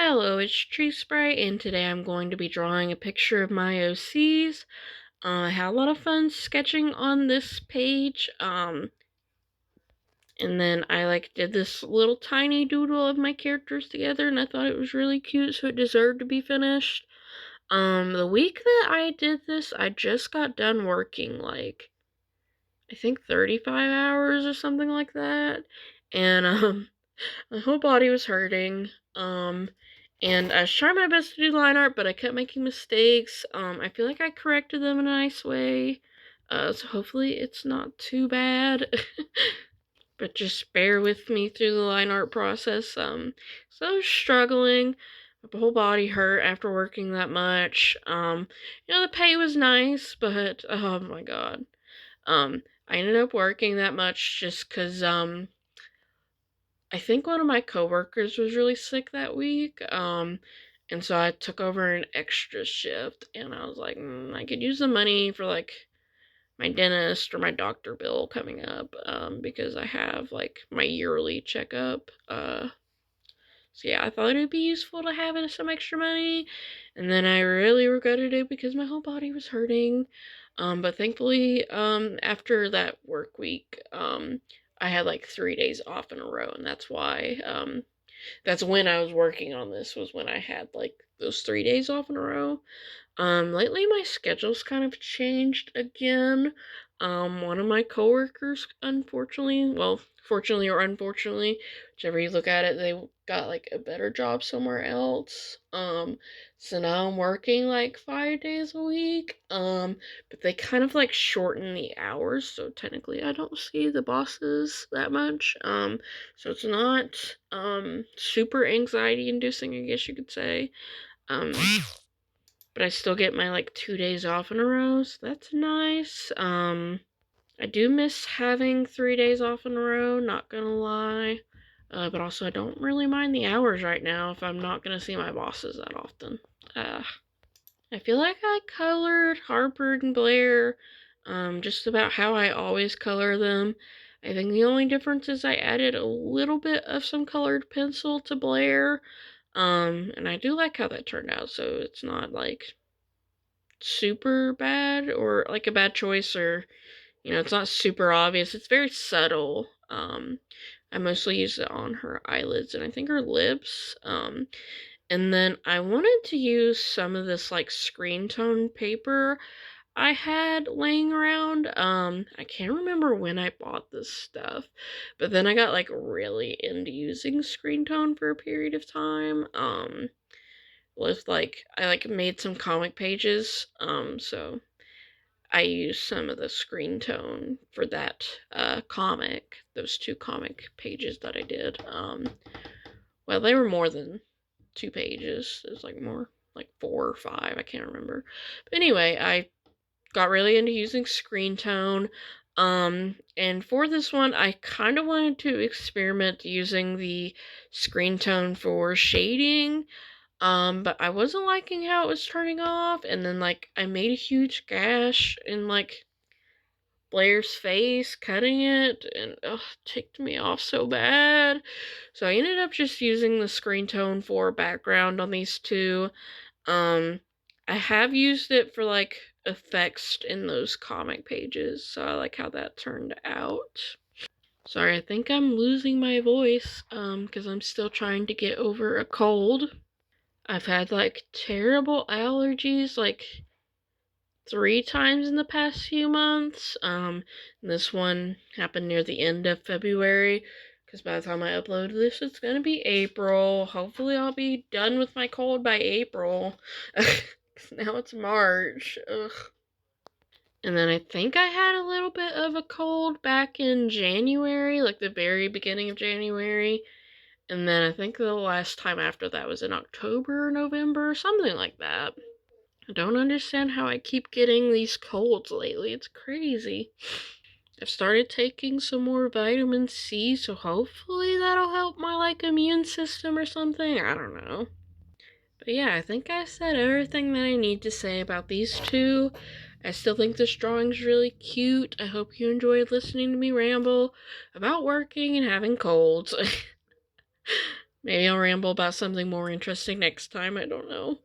Hello, it's Tree Spray, and today I'm going to be drawing a picture of my OCs. I had a lot of fun sketching on this page, and then I did this little tiny doodle of my characters together, and I thought it was really cute, so it deserved to be finished. The week that I did this, I just got done working, I think 35 hours or something like that, and, my whole body was hurting, and I was trying my best to do line art, but I kept making mistakes. I feel like I corrected them in a nice way, so hopefully it's not too bad. But just bear with me through the line art process. So I was struggling. My whole body hurt after working that much. The pay was nice, but oh my god. I ended up working that much just because, I think one of my coworkers was really sick that week, and so I took over an extra shift, and I was like, I could use the money for, my dentist or my doctor bill coming up, because I have, my yearly checkup, so yeah, I thought it would be useful to have some extra money, and then I really regretted it because my whole body was hurting, but thankfully, after that work week, I had 3 days off in a row, and that's when I was working on this, was when I had those 3 days off in a row. Lately my schedule's kind of changed again. One of my coworkers, fortunately or unfortunately, whichever you look at it, they got a better job somewhere else. So now I'm working 5 days a week. But they kind of shorten the hours, so technically I don't see the bosses that much. So it's not super anxiety inducing, I guess you could say. But I still get my 2 days off in a row, so that's nice. I do miss having 3 days off in a row, not gonna lie. But also I don't really mind the hours right now if I'm not gonna see my bosses that often. I feel like I colored Harper and Blair just about how I always color them. I think the only difference is I added a little bit of some colored pencil to Blair. And I do like how that turned out, so it's not super bad or a bad choice, or it's not super obvious. It's very subtle. I mostly use it on her eyelids and I think her lips. And then I wanted to use some of this screen tone paper I had laying around. I can't remember when I bought this stuff, but then I got really into using screen tone for a period of time. With I made some comic pages, so I used some of the screen tone for that those two comic pages that I did. Well, they were more than 2 pages. It was more 4 or 5, I can't remember. But anyway, I got really into using screen tone. And for this one, I kind of wanted to experiment using the screen tone for shading. But I wasn't liking how it was turning off, and then, I made a huge gash in, Blair's face, cutting it, and, ugh, ticked me off so bad. So I ended up just using the screen tone for background on these two. I have used it for, effects in those comic pages, so I like how that turned out. Sorry, I think I'm losing my voice, because I'm still trying to get over a cold. I've had terrible allergies 3 times in the past few months. This one happened near the end of February, because by the time I upload this, it's gonna be April. Hopefully I'll be done with my cold by April. Now it's March. Ugh. And then I think I had a little bit of a cold back in January, the very beginning of January. And then I think the last time after that was in October or November, something like that. I don't understand how I keep getting these colds lately. It's crazy. I've started taking some more vitamin C, so hopefully that'll help my, immune system or something. I don't know. But yeah, I think I said everything that I need to say about these two. I still think this drawing's really cute. I hope you enjoyed listening to me ramble about working and having colds. Maybe I'll ramble about something more interesting next time. I don't know.